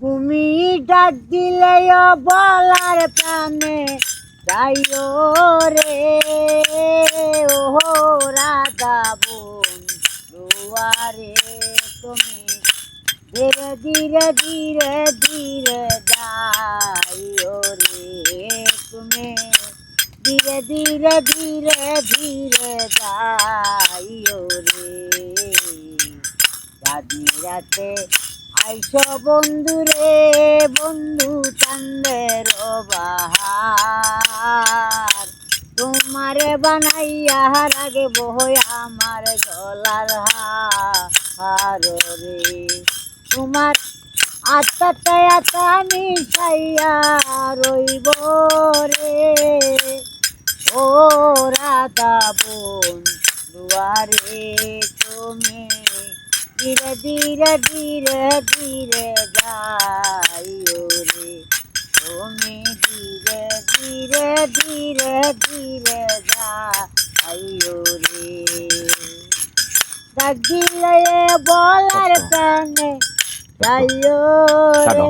তুমি ডাক দিলে বলার প্রাণে যাইও রে ও রাধা বন্ধুয়ারে তুমি ধীরে ধীরে ধীরে ধীরে যাইও রে তুমি ধীরে ধীরে ধীরে ধীরে যাইও রে রাধি রাতে আইসো বন্ধু রে বন্ধু চান্দের বাহার তোমারে বানাইয়া রাগে বই আমার গলার হার রে তোমার আত্মাতে আত্মা মিশাইয়া রইব রে ও রাধা বন্ধুয়ারে তুমি ধীরে ধীরে ধীরে ধীরে যাইও রে তুমি ধীরে ধীরে ধীরে ধীরে যাইও রে ডাক দিলে বলার প্রাণে যাইও রে।